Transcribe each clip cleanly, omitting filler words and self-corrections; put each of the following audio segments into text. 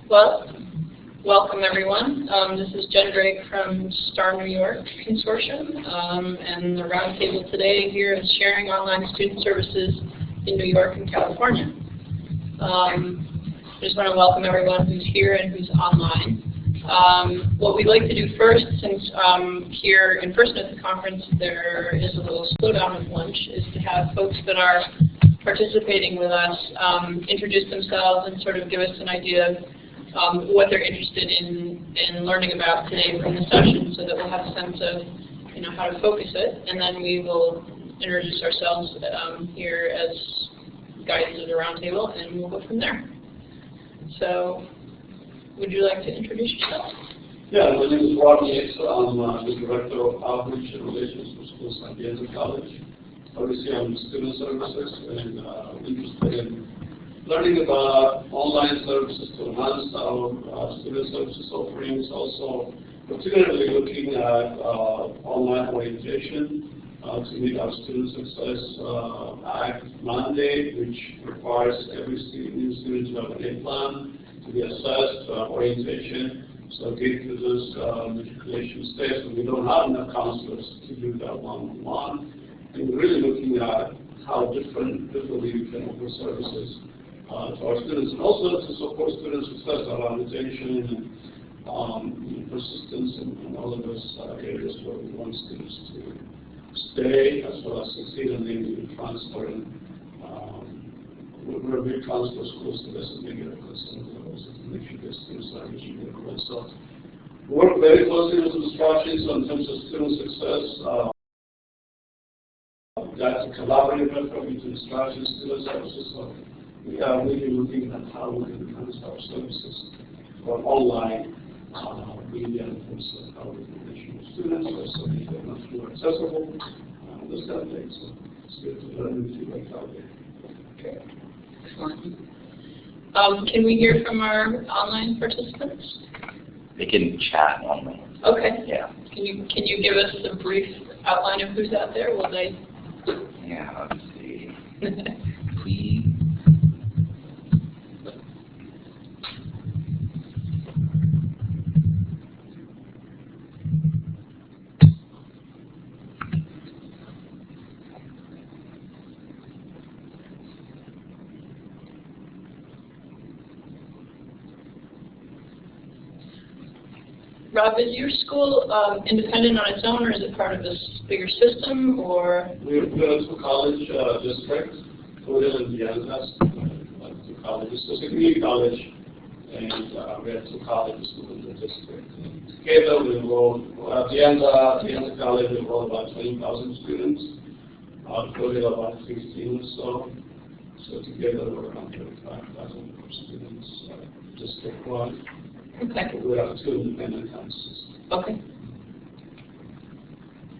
Well, welcome everyone. This is Jen Drake from STAR-NY Consortium, and the roundtable today here is sharing online student services in New York and California. I just want to welcome everyone who's here and who's online. What we'd like to do first, since here in person at the conference there is a little slowdown with lunch, is to have folks that are participating with us introduce themselves and sort of give us an idea of what they're interested in learning about today from the session, so that we'll have a sense of how to focus it, and then we will introduce ourselves here as guides of the roundtable, and we'll go from there. So, would you like to introduce yourself? Yeah, my name is Rob Yates. I'm the Director of Outreach and Relations for Schools at Adjunct College. Obviously, I'm in student services and interested in learning about online services to enhance our student services offerings. Also, particularly looking at online orientation to meet our Student Success Act mandate, which requires every new student to have a day plan to be assessed, orientation, so get to this matriculation stage. And we don't have enough counselors to do that one-on-one. And we're really looking at how differently we can offer services to our students, and also to support student success around retention and persistence and all of those areas where we want students to stay as well as succeed, and then transfer. We're a big transfer school, so this is making a concern for us to make sure the students are reaching their goals. So we work very closely with the instructions in terms of student success. That's a collaborative effort between instructions, student services. So we are really looking at how we can enhance our services for online media in terms of how we can reach students, so make them much more accessible, this kind of thing. So it's good to learn and see what's out there. Okay. Excellent. Can we hear from our online participants? They can chat only. Okay. Yeah. Can you give us a brief outline of who's out there? Will they? Yeah. Let's see. Please. Rob, is your school independent on its own, or is it part of this bigger system, or? We're a two-college district. So we're in the LS, two colleges. So it's a community college, and we have two colleges within the district. Together, we enroll at the end of college, we enroll about 20,000 students. Total about 16 or so. So together, we're around 35,000 students district-wide. Okay. We have two independent campuses. Okay.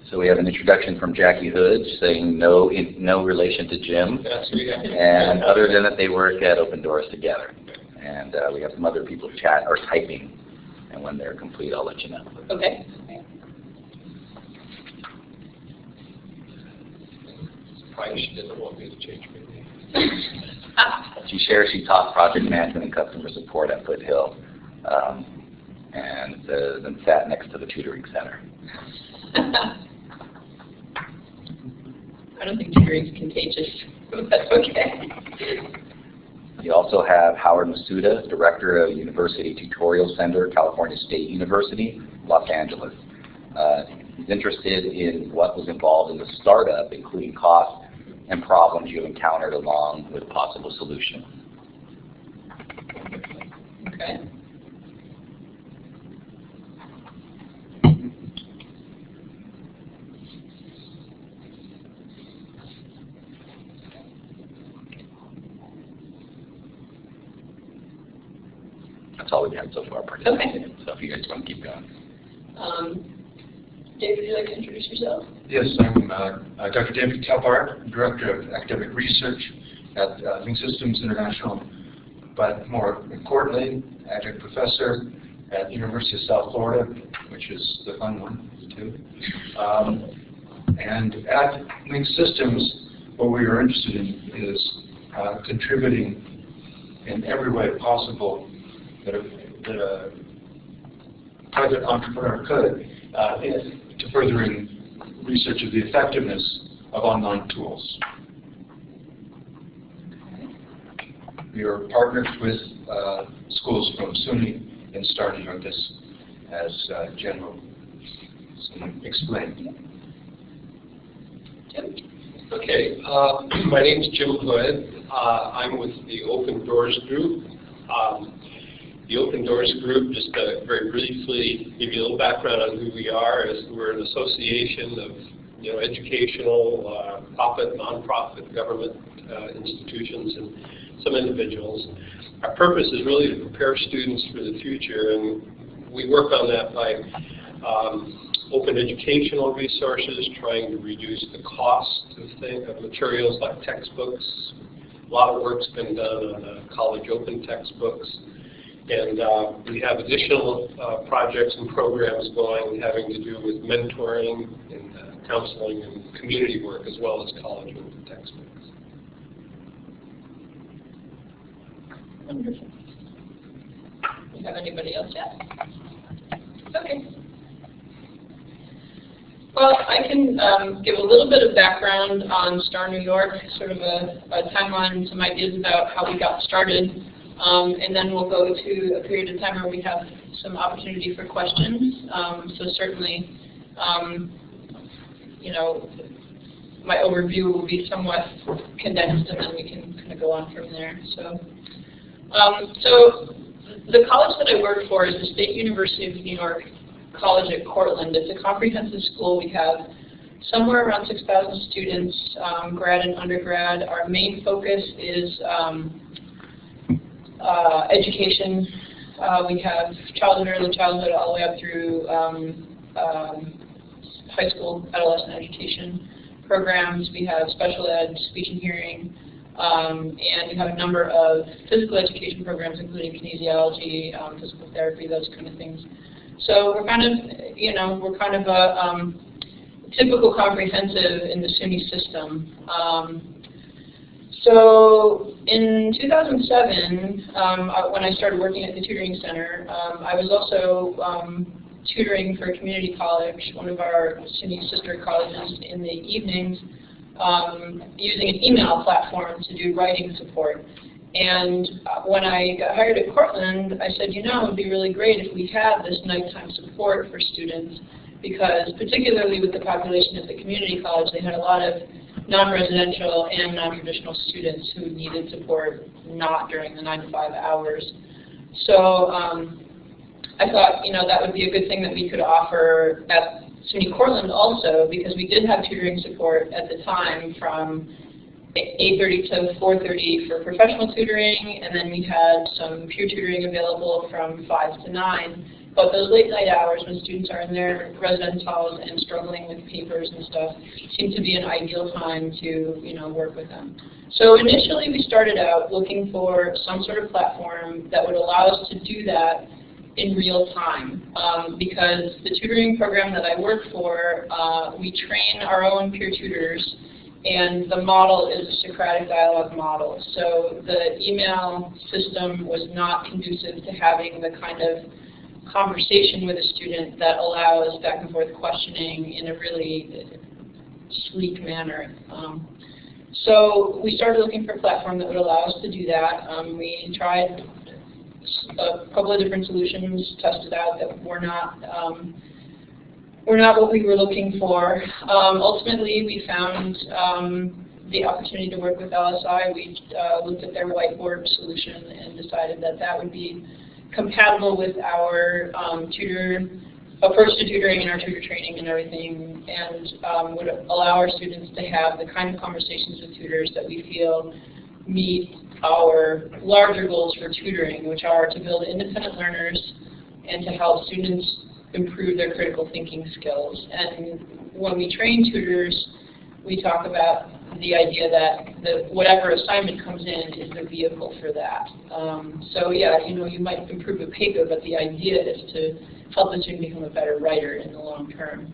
So we have an introduction from Jackie Hood saying no relation to Jim. That's right. And other than that, they work at Open Doors together. And we have some other people chat or typing. And when they're complete, I'll let you know. Okay. Probably she doesn't want me to change my name. She shares she taught project management and customer support at Foothill. And then sat next to the tutoring center. I don't think tutoring is contagious, but that's okay. You also have Howard Masuda, Director of University Tutorial Center, California State University, Los Angeles. He's interested in what was involved in the startup, including costs and problems you encountered along with possible solutions. Okay. That's all we've had so far participating. Okay. So if you guys want to keep going. Dave, would you like to introduce yourself? Yes, I'm Dr. David Kephart, Director of Academic Research at Link Systems International, but more importantly, Adjunct Professor at the University of South Florida, which is the fun one, too. And at Link Systems, what we are interested in is contributing in every way possible that a private entrepreneur could to furthering research of the effectiveness of online tools. We are partners with schools from SUNY and STAR-NY as General explained. Jim? Okay, my name is Jim Hood. I'm with the Open Doors Group. The Open Doors Group, just to very briefly give you a little background on who we are, is we're an association of educational, profit, non-profit, government institutions, and some individuals. Our purpose is really to prepare students for the future, and we work on that by open educational resources, trying to reduce the cost of materials like textbooks. A lot of work's been done on college open textbooks. And we have additional projects and programs going having to do with mentoring and counseling and community work, as well as college open textbooks. Wonderful. Do you have anybody else yet? Okay. Well, I can give a little bit of background on STAR-NY, sort of a timeline, some ideas about how we got started, and then we'll go to a period of time where we have some opportunity for questions. So certainly, my overview will be somewhat condensed, and then we can kind of go on from there. So the college that I work for is the State University of New York College at Cortland. It's a comprehensive school. We have somewhere around 6,000 students, grad and undergrad. Our main focus is education. We have childhood, early childhood, all the way up through high school, adolescent education programs. We have special ed, speech and hearing, and we have a number of physical education programs, including kinesiology, physical therapy, those kind of things. So we're kind of a typical comprehensive in the SUNY system. So in 2007, when I started working at the Tutoring Center, I was also tutoring for a community college, one of our SUNY sister colleges, in the evenings, using an email platform to do writing support. And when I got hired at Cortland, I said, it would be really great if we had this nighttime support for students, because particularly with the population at the community college, they had a lot of non-residential and non-traditional students who needed support not during the 9 to 5 hours. So I thought, that would be a good thing that we could offer at SUNY Cortland also, because we did have tutoring support at the time from 8:30 to 4:30 for professional tutoring, and then we had some peer tutoring available from 5 to 9. But those late night hours when students are in their residence halls and struggling with papers and stuff seem to be an ideal time to work with them. So initially we started out looking for some sort of platform that would allow us to do that in real time, because the tutoring program that I work for, we train our own peer tutors, and the model is a Socratic dialogue model. So the email system was not conducive to having the kind of conversation with a student that allows back and forth questioning in a really sleek manner. So we started looking for a platform that would allow us to do that. We tried a couple of different solutions, tested out that were not what we were looking for. Ultimately, we found the opportunity to work with LSI. We looked at their Whiteboard solution and decided that that would be compatible with our approach to tutoring and our tutor training and everything, and would allow our students to have the kind of conversations with tutors that we feel meet our larger goals for tutoring, which are to build independent learners and to help students improve their critical thinking skills. And when we train tutors, we talk about the idea that whatever assignment comes in is the vehicle for that. So yeah, you might improve a paper, but the idea is to help the student become a better writer in the long term.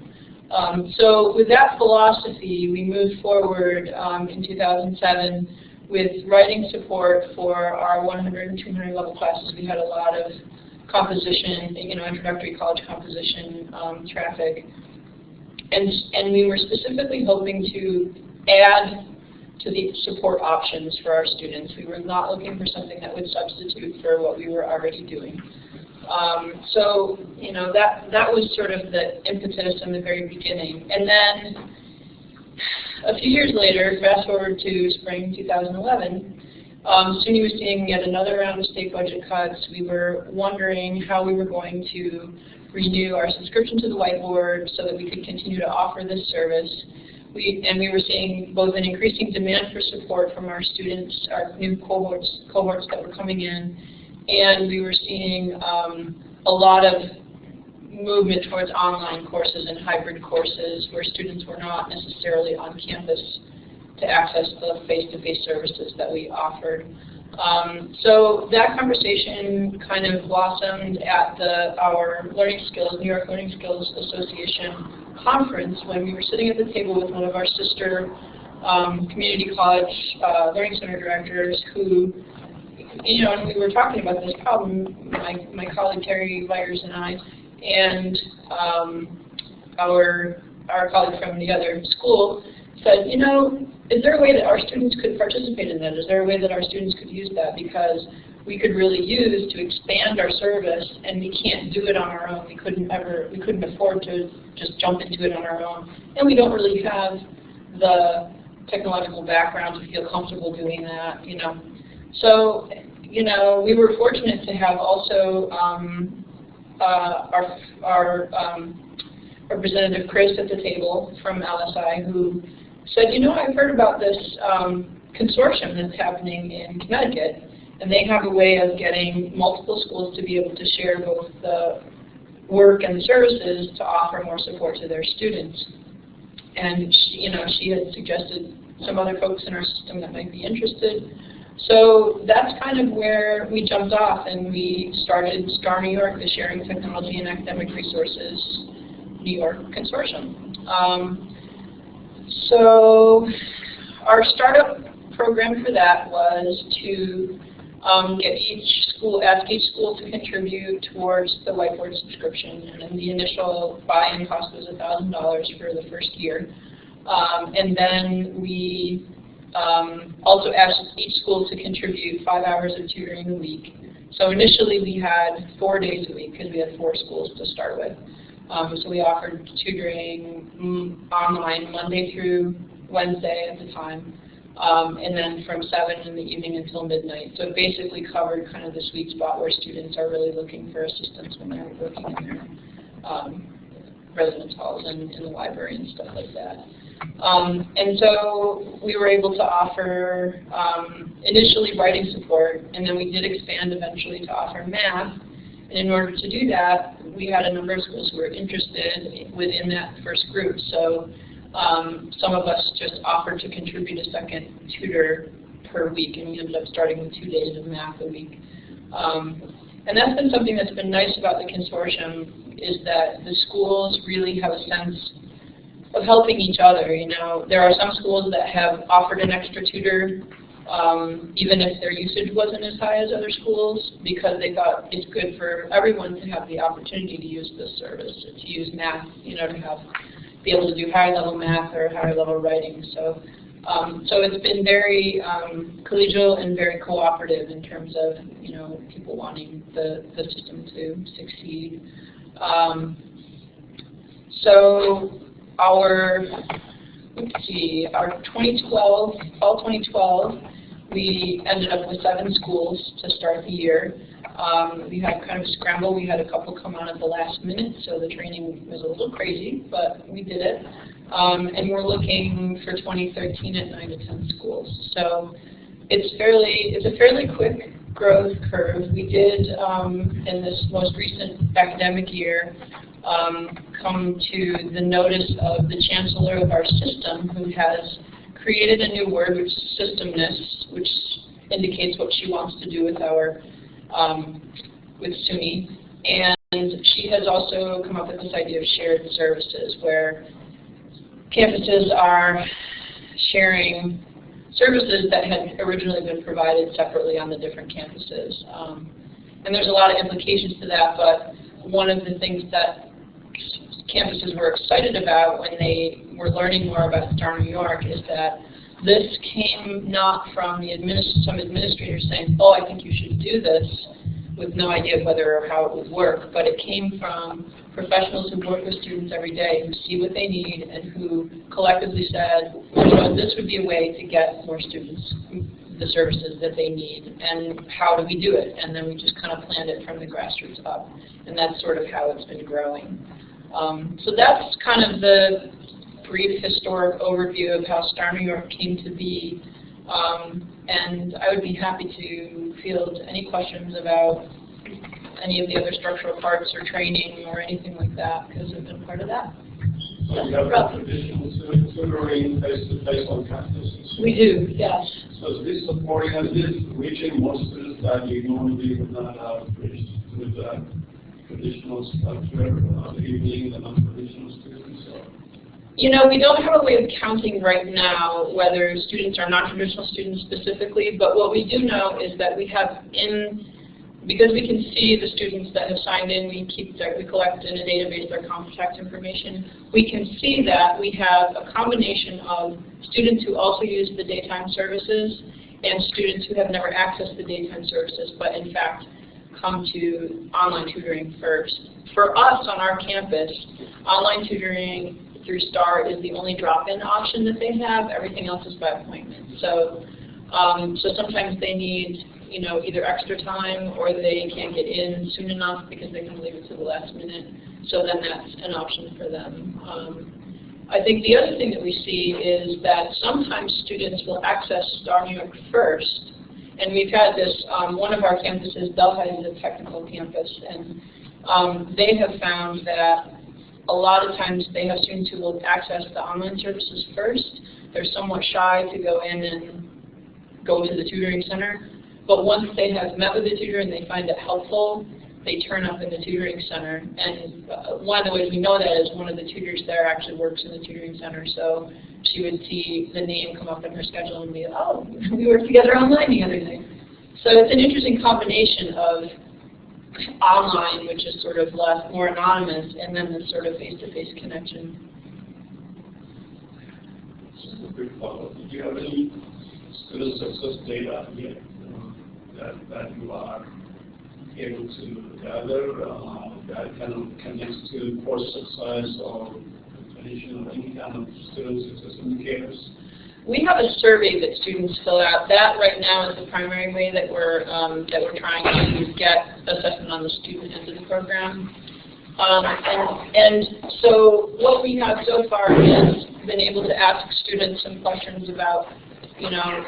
So with that philosophy, we moved forward in 2007 with writing support for our 100 and 200 level classes. We had a lot of composition, introductory college composition traffic. And we were specifically hoping to add to the support options for our students. We were not looking for something that would substitute for what we were already doing. So, that was sort of the impetus in the very beginning. And then a few years later, fast forward to spring 2011, SUNY was seeing yet another round of state budget cuts. We were wondering how we were going to renew our subscription to the Whiteboard so that we could continue to offer this service. And we were seeing both an increasing demand for support from our students, our new cohorts that were coming in, and we were seeing a lot of movement towards online courses and hybrid courses where students were not necessarily on campus to access the face-to-face services that we offered. So that conversation kind of blossomed at our New York Learning Skills Association conference when we were sitting at the table with one of our sister community college learning center directors who, and we were talking about this problem, my colleague Terry Byers and I, and our colleague from the other school said, is there a way that our students could participate in that? Is there a way that our students could use that? Because we could really use to expand our service, and we can't do it on our own. We couldn't afford to just jump into it on our own, and we don't really have the technological background to feel comfortable doing that, So, we were fortunate to have also our Representative Chris at the table from LSI, who said, I've heard about this consortium that's happening in Connecticut, and they have a way of getting multiple schools to be able to share both the work and the services to offer more support to their students. And she had suggested some other folks in our system that might be interested. So that's kind of where we jumped off, and we started STAR-NY, the Sharing Technology and Academic Resources New York Consortium. So our startup program for that was to ask each school to contribute towards the Whiteboard subscription, and then the initial buy-in cost was $1,000 for the first year. And then we also asked each school to contribute 5 hours of tutoring a week. So initially we had 4 days a week because we had 4 schools to start with. So we offered tutoring online Monday through Wednesday at the time, and then from 7 in the evening until midnight. So it basically covered kind of the sweet spot where students are really looking for assistance when they're working in their residence halls and in the library and stuff like that. And so we were able to offer initially writing support, and then we did expand eventually to offer math. And in order to do that, we had a number of schools who were interested within that first group. So some of us just offered to contribute a second tutor per week, and we ended up starting with 2 days of math a week. And that's been something that's been nice about the consortium, is that the schools really have a sense of helping each other. There are some schools that have offered an extra tutor even if their usage wasn't as high as other schools, because they thought it's good for everyone to have the opportunity to use this service, to use math, to be able to do higher level math or higher level writing. So it's been very collegial and very cooperative in terms of people wanting the system to succeed. So our 2012, fall 2012, we ended up with 7 schools to start the year. We had kind of a scramble. We had a couple come on at the last minute, so the training was a little crazy, but we did it. And we're looking for 2013 at 9 to 10 schools. So it's a fairly quick growth curve. We did, in this most recent academic year, come to the notice of the chancellor of our system, who has created a new word, which is systemness, which indicates what she wants to do with our with SUNY. And she has also come up with this idea of shared services, where campuses are sharing services that had originally been provided separately on the different campuses. And there's a lot of implications to that, but one of the things that campuses were excited about when they were learning more about STAR-NY is that this came not from some administrators saying, oh, I think you should do this, with no idea whether or how it would work, but it came from professionals who work with students every day, who see what they need, and who collectively said, you know, this would be a way to get more students the services that they need, and how do we do it? And then we just kind of planned it from the grassroots up, and that's sort of how it's been growing. So that's kind of the brief historic overview of how STAR-NY came to be, and I would be happy to field any questions about any of the other structural parts or training or anything like that, because I've been part of that. So you have traditional tutoring face-to-face on campuses? We do, yes. So is this supporting and this reaching more students that you normally would not have reached with traditional structure, being the non-traditional students? Or? You know, we don't have a way of counting right now whether students are non-traditional students specifically, but what we do know is that we have because we can see the students that have signed in, we collect in a database their contact information. We can see that we have a combination of students who also use the daytime services and students who have never accessed the daytime services, but in fact come to online tutoring first. For us on our campus, online tutoring through STAR is the only drop-in option that they have. Everything else is by appointment. So sometimes they need, you know, either extra time or they can't get in soon enough because they can leave it to the last minute. So then that's an option for them. I think the other thing that we see is that sometimes students will access STAR-NY first. And we've had this, one of our campuses, Delhi, is a technical campus, and they have found that a lot of times they have students who will access the online services first. They're somewhat shy to go in and go to the tutoring center. But once they have met with the tutor and they find it helpful, they turn up in the tutoring center. And one of the ways we know that is one of the tutors there actually works in the tutoring center. So she would see the name come up in her schedule and be, oh, we worked together online the other day. So it's an interesting combination of online, which is sort of more anonymous, and then this sort of face-to-face connection. Just a quick follow-up. Do you have any student success data yet that you are able to gather that kind of connects to course success or definition of any kind of student success indicators? We have a survey that students fill out. That right now is the primary way that we're trying to get assessment on the student end of the program. And so what we have so far is been able to ask students some questions about, you know,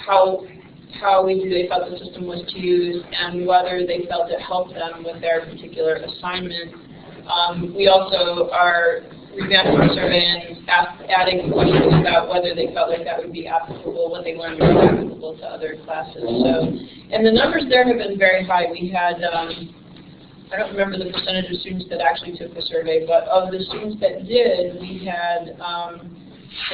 how they felt the system was to use and whether they felt it helped them with their particular assignment. We also are revamping the survey and adding questions about whether they felt like that would be applicable, what they learned would be applicable to other classes. So, and the numbers there have been very high. We had, I don't remember the percentage of students that actually took the survey, but of the students that did, we had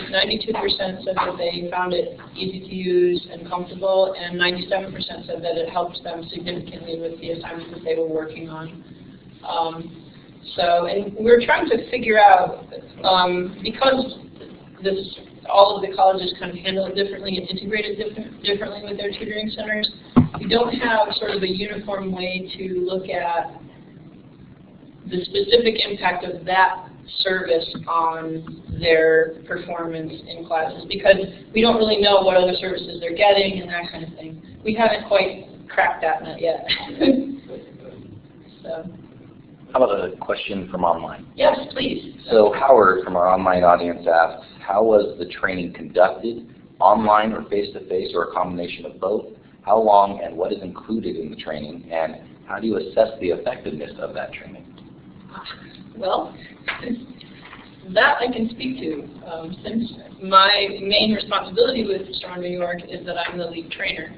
92% said that they found it easy to use and comfortable, and 97% said that it helped them significantly with the assignments that they were working on. And we're trying to figure out, because all of the colleges kind of handle it differently and integrate it differently with their tutoring centers, we don't have sort of a uniform way to look at the specific impact of that service on their performance in classes, because we don't really know what other services they're getting and that kind of thing. We haven't quite cracked that nut yet. So. How about a question from online? Yes, please. So Howard from our online audience asks, how was the training conducted, online or face-to-face or a combination of both? How long and what is included in the training? And how do you assess the effectiveness of that training? Well, that I can speak to. Since my main responsibility with STAR-NY is that I'm the lead trainer.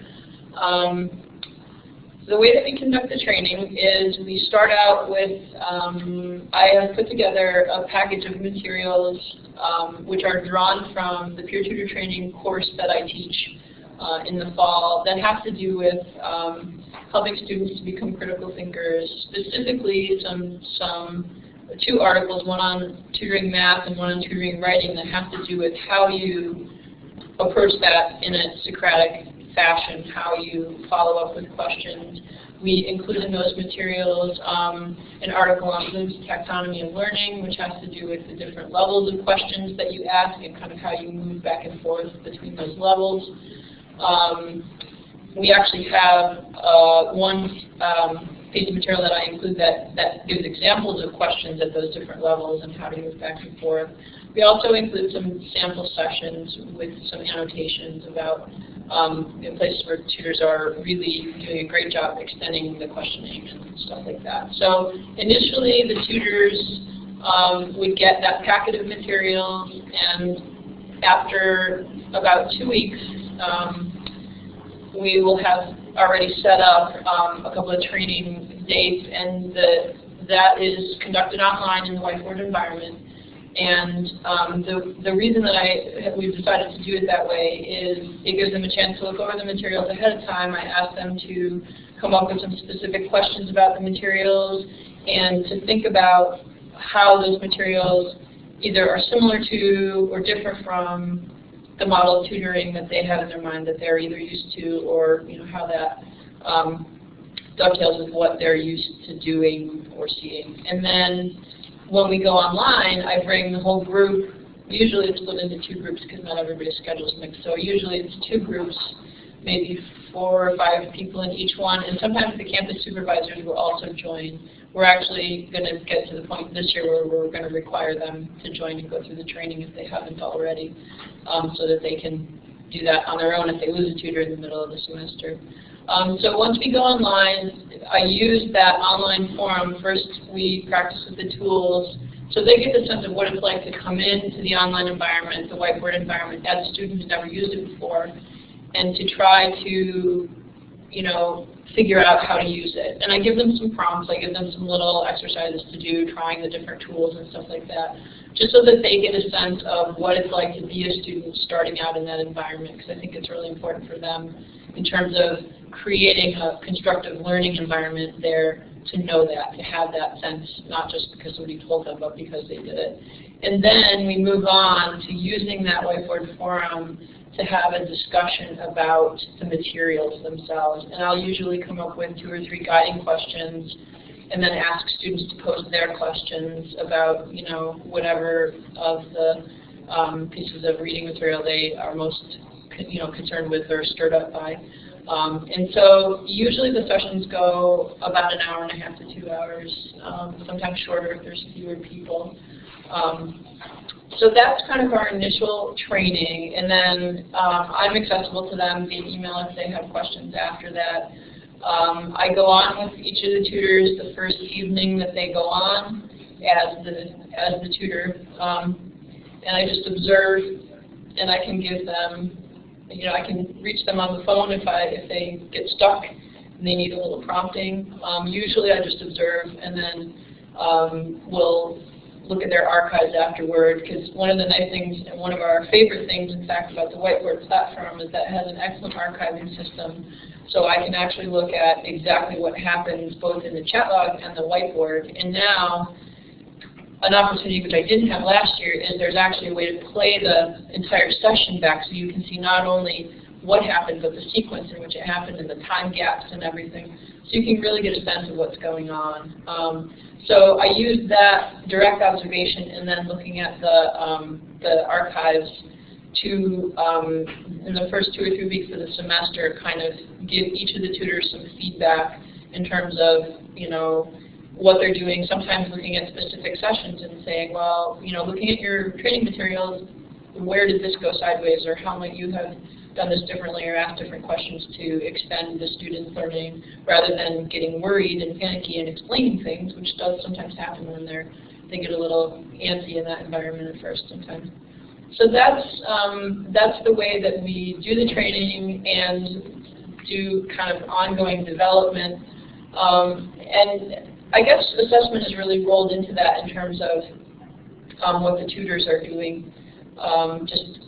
the way that we conduct the training is we start out with, I have put together a package of materials which are drawn from the peer tutor training course that I teach in the fall that have to do with helping students to become critical thinkers, specifically two articles, one on tutoring math and one on tutoring writing, that have to do with how you approach that in a Socratic fashion, how you follow up with questions. We include in those materials an article on Bloom's taxonomy of learning, which has to do with the different levels of questions that you ask and kind of how you move back and forth between those levels. We actually have one piece of material that I include that gives examples of questions at those different levels and how to move back and forth. We also include some sample sessions with some annotations about places where tutors are really doing a great job extending the questioning and stuff like that. So initially the tutors would get that packet of materials, and after about 2 weeks we will have already set up a couple of training dates, and that is conducted online in the Whiteboard environment. And the reason that we've decided to do it that way is it gives them a chance to look over the materials ahead of time. I ask them to come up with some specific questions about the materials and to think about how those materials either are similar to or differ from the model of tutoring that they have in their mind that they're either used to, or how that dovetails with what they're used to doing or seeing. And then when we go online, I bring the whole group. Usually it's split into 2 groups because not everybody's schedule is mixed. So usually it's 2 groups, maybe 4 or 5 people in each one, and sometimes the campus supervisors will also join. We're actually going to get to the point this year where we're going to require them to join and go through the training if they haven't already, so that they can do that on their own if they lose a tutor in the middle of the semester. So once we go online, I use that online forum. First we practice with the tools, so they get the sense of what it's like to come into the online environment, the Whiteboard environment, as a student who's never used it before, and to try to, figure out how to use it. And I give them some prompts, I give them some little exercises to do, trying the different tools and stuff like that, just so that they get a sense of what it's like to be a student starting out in that environment, because I think it's really important for them in terms of creating a constructive learning environment there, to know that, to have that sense, not just because somebody told them, but because they did it. And then we move on to using that Whiteboard forum to have a discussion about the materials themselves. And I'll usually come up with 2 or 3 guiding questions and then ask students to pose their questions about, whatever of the pieces of reading material they are most, concerned with or stirred up by. And so usually the sessions go about 1.5 hours to 2 hours, sometimes shorter if there's fewer people. So that's kind of our initial training, and then I'm accessible to them via email if they have questions after that. I go on with each of the tutors the first evening that they go on as the tutor, and I just observe, and I can give them, I can reach them on the phone if they get stuck and they need a little prompting. Usually I just observe, and then we'll look at their archives afterward, because one of the nice things, and one of our favorite things, in fact, about the Whiteboard platform is that it has an excellent archiving system. So I can actually look at exactly what happens both in the chat log and the Whiteboard. And now, an opportunity which I didn't have last year is there's actually a way to play the entire session back, so you can see not only what happened, but the sequence in which it happened and the time gaps and everything. So you can really get a sense of what's going on. So I use that direct observation and then looking at the archives to, in the first 2 or 3 weeks of the semester, kind of give each of the tutors some feedback in terms of, what they're doing, sometimes looking at specific sessions and saying, well, looking at your training materials, where did this go sideways, or how might you have done this differently, or asked different questions to extend the student's learning, rather than getting worried and panicky and explaining things, which does sometimes happen when they get a little antsy in that environment at first sometimes. So that's the way that we do the training, and do kind of ongoing development. And I guess assessment is really rolled into that in terms of what the tutors are doing, just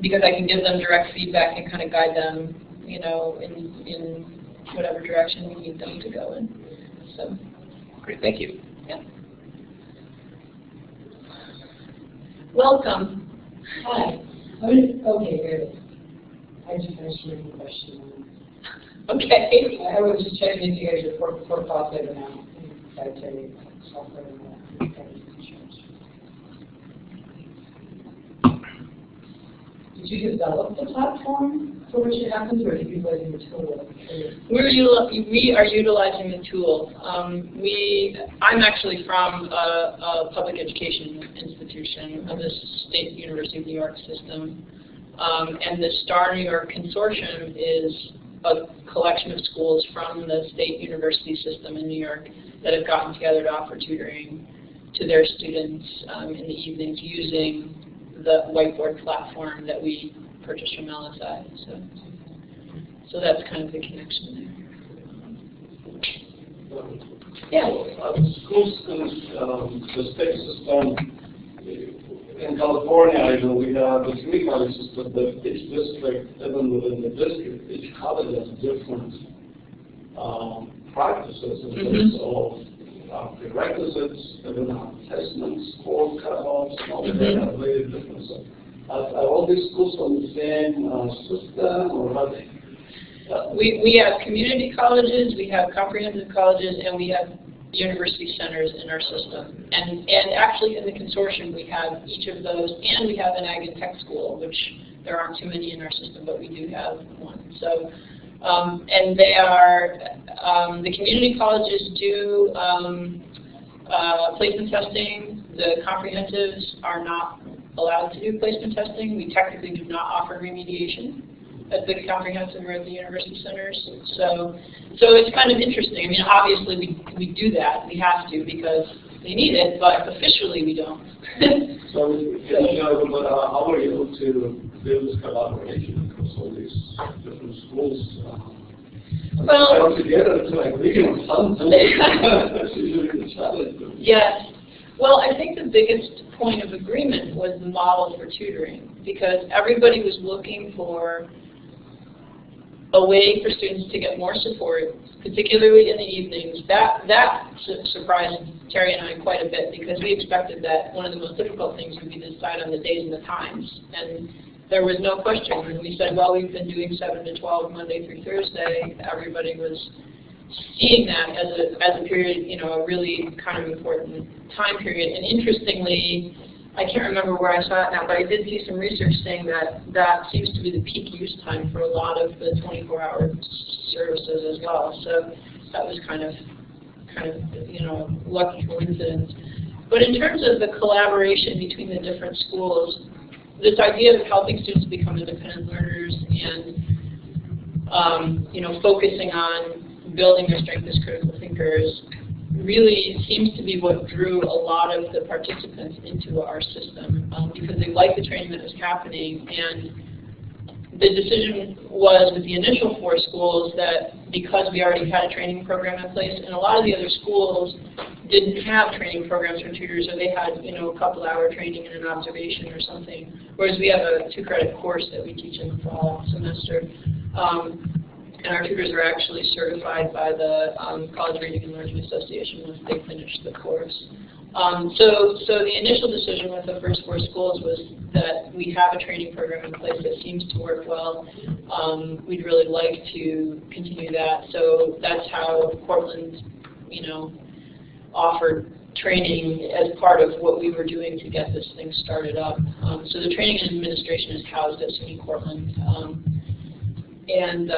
because I can give them direct feedback and kind of guide them, you know, in whatever direction we need them to go in. So. Great, thank you. Yeah. Welcome. Hi. Okay, good. I just finished reading the question. Okay. I was just checking if you guys are for profit or not. I'd say software and that. Did you develop the platform for which it happens, or are you utilizing the tool? We are utilizing the tool. I'm actually from a public education institution of the State University of New York system, and the STAR-NY Consortium is a collection of schools from the State University system in New York that have gotten together to offer tutoring to their students in the evenings using the Whiteboard platform that we purchased from LSI. So that's kind of the connection there. Yeah. Schools in the state system, in California, I know we have the 3 colleges, but each district, even within the district, each college has different practices in terms of prerequisites, even assessments, score cutoffs, and all that are very different. So, are all these schools on the same system, or are they? We have community colleges, we have comprehensive colleges, and we have university centers in our system. And actually in the consortium we have each of those, and we have an ag and tech school, which there aren't too many in our system, but we do have one. So, and they are, the community colleges do placement testing. The comprehensives are not allowed to do placement testing. We technically do not offer remediation at the comprehensive or at the university centers. So it's kind of interesting. I mean, obviously we do that. We have to because they need it, but officially we don't. So, how are you able to build this collaboration across all these different schools? Well, together to agree on something. That's usually the challenge. Yes. Well, I think the biggest point of agreement was the model for tutoring, because everybody was looking for a way for students to get more support, particularly in the evenings. That surprised Terry and I quite a bit, because we expected that one of the most difficult things would be to decide on the days and the times. And there was no question. When we said, well, we've been doing 7 to 12 Monday through Thursday, everybody was seeing that as a period, you know, a really kind of important time period. And interestingly, I can't remember where I saw it now, but I did see some research saying that that seems to be the peak use time for a lot of the 24-hour services as well. So that was kind of you know, lucky coincidence. But in terms of the collaboration between the different schools, this idea of helping students become independent learners and you know, focusing on building their strength as critical thinkers really seems to be what drew a lot of the participants into our system, because they liked the training that was happening. And the decision was with the initial 4 schools that because we already had a training program in place, and a lot of the other schools didn't have training programs for tutors, or they had, you know, a couple-hour training and an observation or something, whereas we have a 2-credit course that we teach in the fall semester. And our tutors are actually certified by the College Reading and Learning Association once they finish the course. So the initial decision with the first 4 schools was that we have a training program in place that seems to work well. We'd really like to continue that. So that's how Cortland, you know, offered training as part of what we were doing to get this thing started up. So the training and administration is housed at SUNY Cortland. And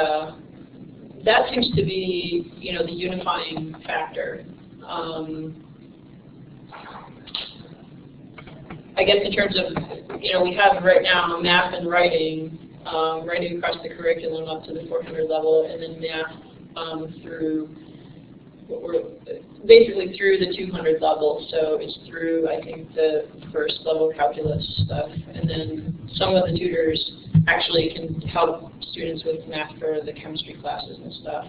that seems to be, you know, the unifying factor. I guess in terms of, you know, we have right now math and writing, writing across the curriculum up to the 400 level, and then math through, basically through the 200 level. So it's through, I think, the first level calculus stuff, and then some of the tutors actually can help students with math for the chemistry classes and stuff.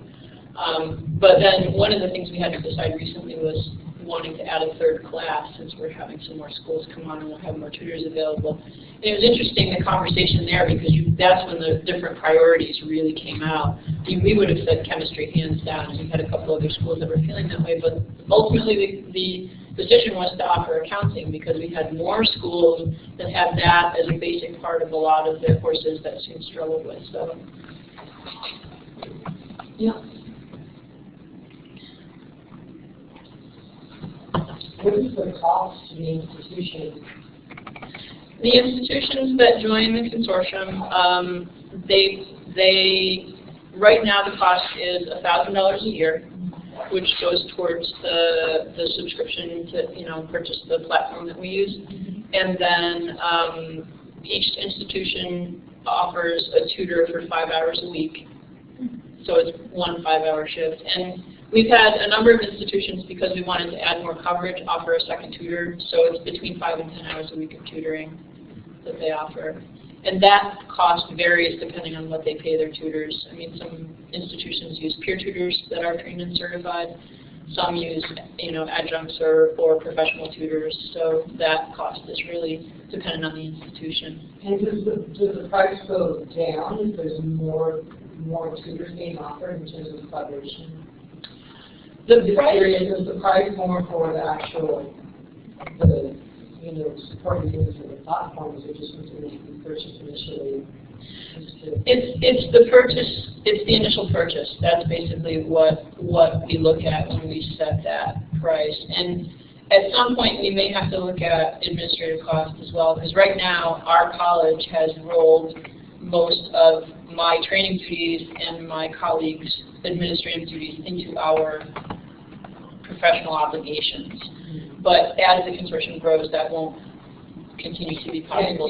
But then one of the things we had to decide recently was wanting to add a third class, since we're having some more schools come on and we'll have more tutors available. And it was interesting, the conversation there, because that's when the different priorities really came out. We would have said chemistry hands down, and we had a couple other schools that were feeling that way, but ultimately the decision was to offer accounting, because we had more schools that had that as a basic part of a lot of their courses that students struggled with. So, yeah. What is the cost to the institution? The institutions that join the consortium, they right now the cost is $1,000 a year, which goes towards the subscription to purchase the platform that we use, and then each institution offers a tutor for 5 hours a week, so it's 1 5-hour shift. And we've had a number of institutions, because we wanted to add more coverage, offer a second tutor, so it's between 5 and 10 hours a week of tutoring that they offer. And that cost varies depending on what they pay their tutors. I mean, some institutions use peer tutors that are trained and certified. Some use, adjuncts or professional tutors. So that cost is really dependent on the institution. And does the price go down if there's more tutors being offered in terms of collaboration? Does the price more for the actual supporting things for the platforms, or just something that you purchase initially? It's the purchase. It's the initial purchase. That's basically what we look at when we set that price. And at some point, we may have to look at administrative costs as well, because right now our college has rolled most of my training duties and my colleagues' administrative duties into our professional obligations. But as the consortium grows, that won't continue to be possible.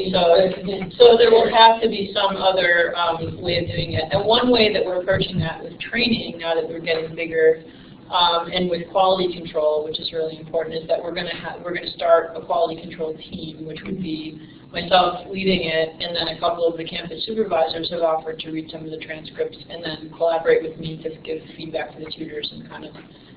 So there will have to be some other way of doing it. And one way that we're approaching that with training, now that we're getting bigger, and with quality control, which is really important, is that we're going to start a quality control team, which would be myself leading it, and then a couple of the campus supervisors have offered to read some of the transcripts and then collaborate with me to give feedback to the tutors and kind of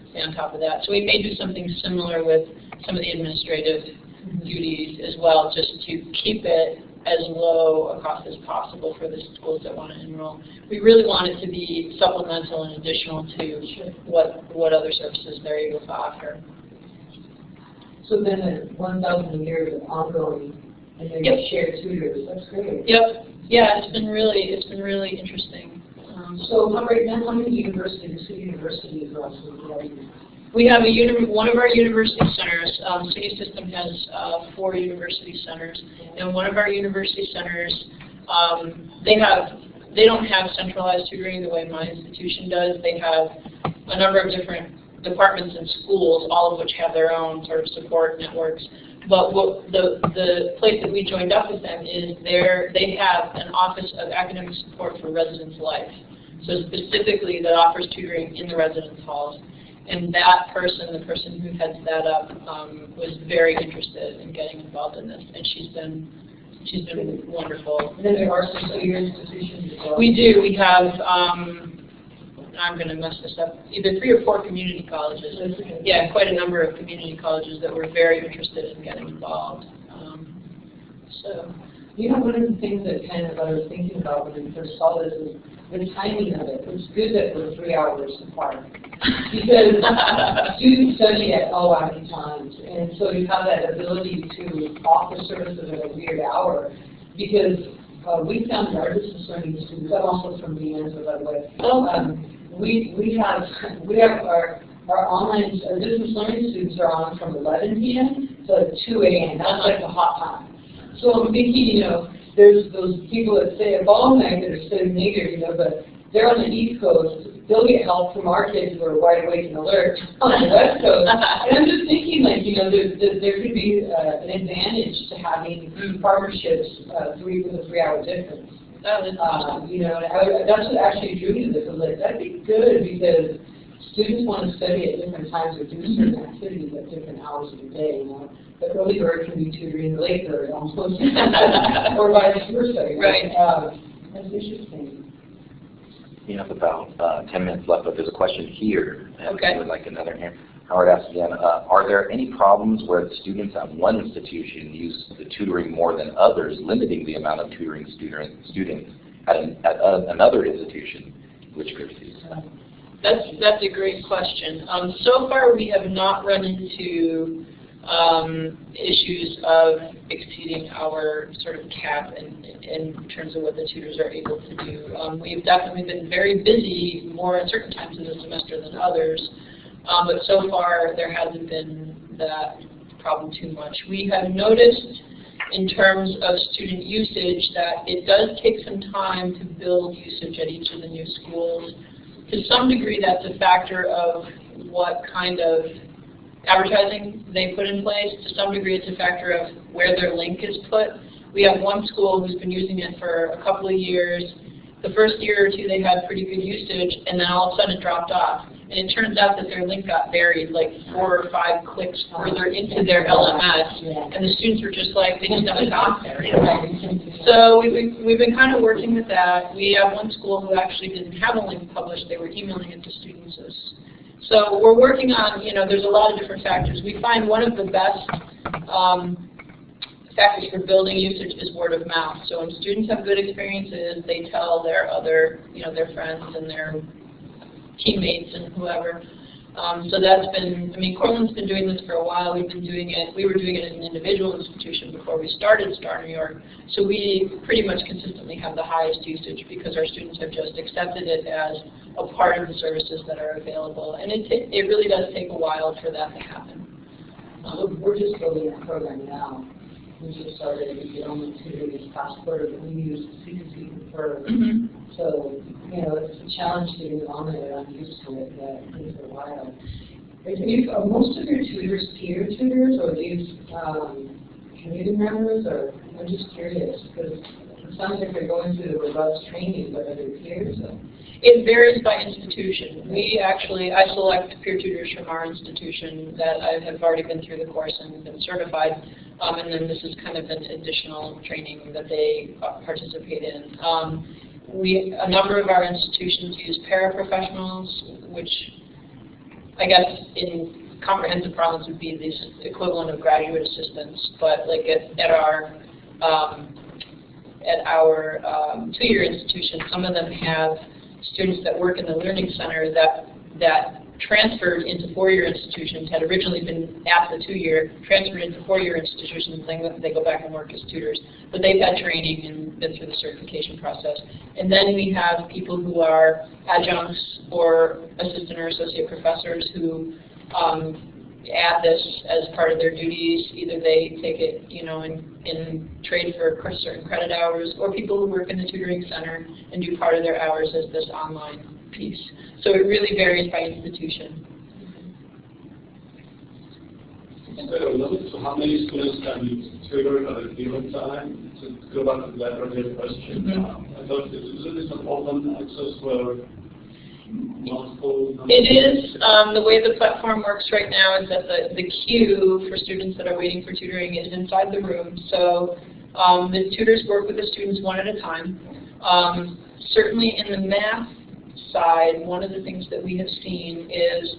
stay on top of that. So we may do something similar with some of the administrative duties as well, just to keep it as low a cost as possible for the schools that want to enroll. We really want it to be supplemental and additional to what other services they're able to offer. So then at 1,000 a year is ongoing, and then you share tutors. That's great. Yep. Yeah, it's been really interesting. So right now, how many universities, city universities are also? We have one of our university centers. City System has 4 university centers, and one of our university centers, they don't have centralized tutoring the way my institution does. They have a number of different departments and schools, all of which have their own sort of support networks. But the place that we joined up with them is they have an Office of Academic Support for Residence Life. So specifically that offers tutoring in the residence halls. And that person, the person who heads that up, was very interested in getting involved in this, and she's been wonderful. And then there are some other institutions as well. We do. We have, I'm going to mess this up, either 3 or 4 community colleges. Yeah, quite a number of community colleges that were very interested in getting involved. One of the things that kind of I was thinking about when we first saw this is the timing of it. It's good that we're 3 hours apart, because students study at all hours times, and so you have that ability to offer services at a weird hour. Because we found our distance learning students, I'm also from the answer, by the way. We have our distance learning students are on from 11 p.m. to 2 a.m. That's like the hot time. So I'm thinking, there's those people that stay at ball night that are sitting there, but they're on the East Coast. They'll get help from our kids who are wide awake and alert on the West Coast. And I'm just thinking, there could be an advantage to having partnerships with a 3-hour difference. That's what actually drew me to this. I was like, that'd be good, because students want to study at different times or do certain activities at different hours of the day, you know. The early bird can be tutoring the late bird almost, or vice versa. Right. That's interesting. We have about 10 minutes left, but there's a question here. Okay. I would like another hand. Howard asks again, are there any problems where the students at one institution use the tutoring more than others, limiting the amount of tutoring students at another institution? Which groups use that? That's a great question. So far, we have not run into issues of exceeding our sort of cap in terms of what the tutors are able to do. We've definitely been very busy more at certain times in the semester than others, but so far there hasn't been that problem too much. We have noticed in terms of student usage that it does take some time to build usage at each of the new schools. To some degree, that's a factor of what kind of advertising they put in place. To some degree, it's a factor of where their link is put. We have one school who's been using it for a couple of years. The first year or two, they had pretty good usage, and then all of a sudden it dropped off. And it turns out that their link got buried like 4 or 5 clicks further into their LMS, and the students were just like, they just never got there. So we've been kind of working with that. We have one school who actually didn't have a link published. They were emailing it to students. So we're working on, there's a lot of different factors. We find one of the best factors for building usage is word of mouth. So when students have good experiences, they tell their other, their friends and their teammates and whoever. So that's been, Cortland's been doing this for a while. We've been doing it, we were doing it in an individual institution before we started STAR-NY. So we pretty much consistently have the highest usage because our students have just accepted it as a part of the services that are available. And it really does take a while for that to happen. We're just building a program now. We just started the only tutoring this past quarter, but we use CCC Preferred. So, it's a challenge to get on there. I'm used to it, but it takes a while. Are most of your tutors peer tutors, or these community members, or I'm just curious, because it sounds like they're going through the robust training, but are they peers? It varies by institution. I select peer tutors from our institution that have already been through the course and been certified, and then this is kind of an additional training that they participate in. A number of our institutions use paraprofessionals, which I guess in comprehensive problems would be the equivalent of graduate assistants, but like at our 2-year institution, some of them have students that work in the Learning Center that transferred into 4-year institutions, had originally been at the 2-year, transferred into 4-year institutions, and then they go back and work as tutors. But they've had training and been through the certification process. And then we have people who are adjuncts or assistant or associate professors who add this as part of their duties. Either they take it, in trade for certain credit hours, or people who work in the tutoring center and do part of their hours as this online piece. So it really varies by institution. Is there a limit to how many students can be tutored at a given time? To go back to that earlier question, I thought is an open access for multiple? It is. The way the platform works right now is that the queue for students that are waiting for tutoring is inside the room. So the tutors work with the students one at a time. Certainly in the math side, one of the things that we have seen is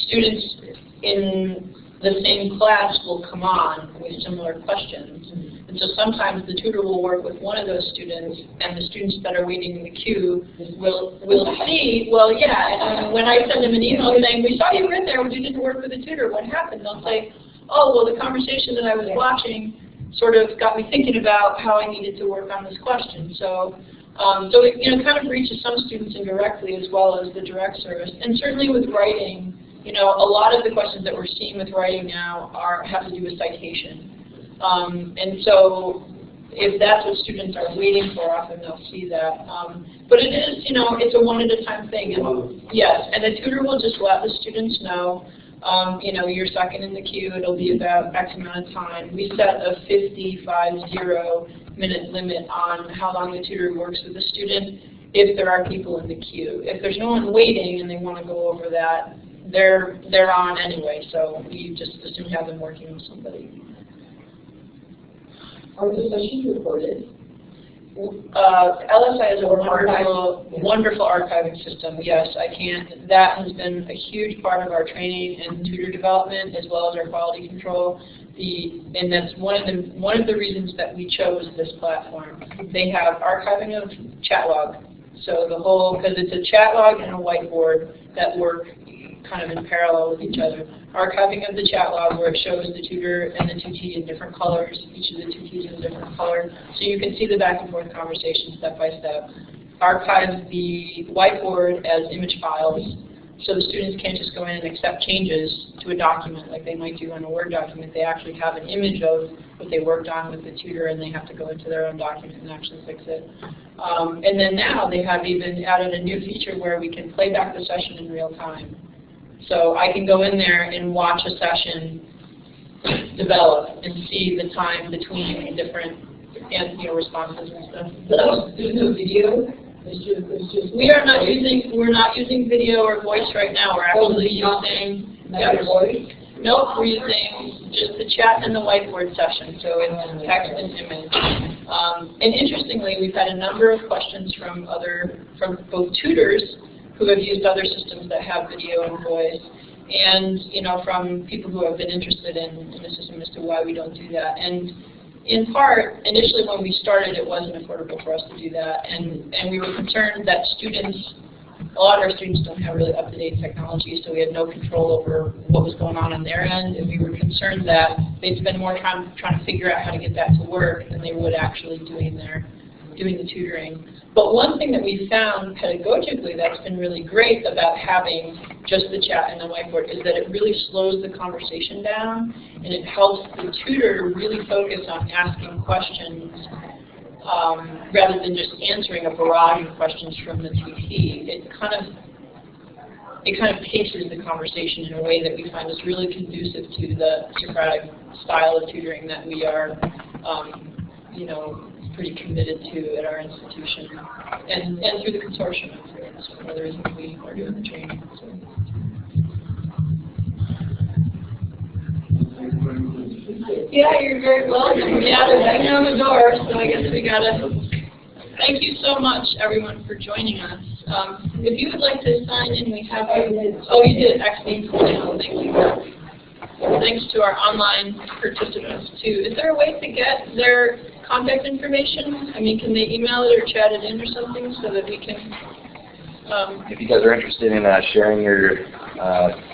students in the same class will come on with similar questions. And so sometimes the tutor will work with one of those students, and the students that are waiting in the queue will see, well, yeah, and when I send them an email saying, we saw you were in there, but you didn't work with the tutor, what happened? They'll say, oh, well, the conversation that I was watching sort of got me thinking about how I needed to work on this question. So it kind of reaches some students indirectly as well as the direct service. And certainly with writing, a lot of the questions that we're seeing with writing now have to do with citation. And so if that's what students are waiting for, often they'll see that. But it is, it's a one-at-a-time thing. And yes, and the tutor will just let the students know, you're second in the queue, it'll be about X amount of time. We set a 50-minute limit on how long the tutor works with the student. if there are people in the queue. If there's no one waiting and they want to go over that, they're on anyway, so you just assume have them working with somebody. Are the sessions recorded? LSI is a wonderful archiving system. Yes, I can. That has been a huge part of our training and tutor development, as well as our quality control. And that's one of the reasons that we chose this platform. They have archiving of chat log. So the whole, because it's a chat log and a whiteboard that work kind of in parallel with each other. Archiving of the chat log where it shows the tutor and the tutee in different colors, each of the tutees in a different color, so you can see the back and forth conversation step by step. Archive the whiteboard as image files, so the students can't just go in and accept changes to a document like they might do on a Word document. They actually have an image of what they worked on with the tutor, and they have to go into their own document and actually fix it. And then now they have even added a new feature where we can play back the session in real time. So I can go in there and watch a session develop and see the time between different responses and stuff. There's no video? We're not using video or voice right now. We're actually using voice? Nope, we're using just the chat and the whiteboard session, so it's text and image. And interestingly, we've had a number of questions from both tutors who have used other systems that have video and voice, and from people who have been interested in the system as to why we don't do that. And in part, initially when we started, it wasn't affordable for us to do that, and we were concerned that a lot of our students don't have really up-to-date technology, so we had no control over what was going on their end, and we were concerned that they'd spend more time trying to figure out how to get that to work than they would actually doing the tutoring. But one thing that we found pedagogically that's been really great about having just the chat and the whiteboard is that it really slows the conversation down, and it helps the tutor really focus on asking questions rather than just answering a barrage of questions from the tutee. It kind of paces the conversation in a way that we find is really conducive to the Socratic style of tutoring that we are, pretty committed to at our institution, and through the consortium. That's one of the reasons we are doing the training. So. Yeah, you're very welcome. Yeah, they're banging on the door, so I guess we gotta. Thank you so much, everyone, for joining us. If you would like to sign in, we have. Oh, you did. Excellent. Thank you. Thanks to our online participants too. Is there a way to get their contact information? I mean, can they email it or chat it in or something so that we can? If you guys are interested in sharing your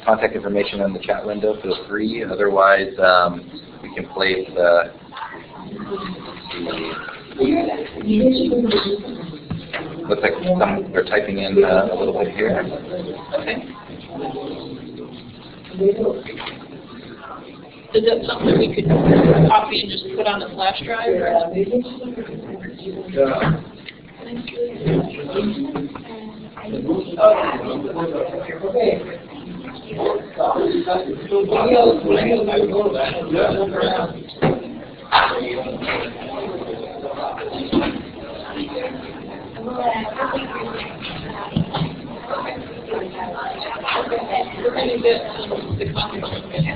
contact information in the chat window, feel free. Otherwise, we can place looks like they're typing in a little bit here. Okay. Is that something that we could copy and just put on the flash drive? Or? We're going to get the contact information.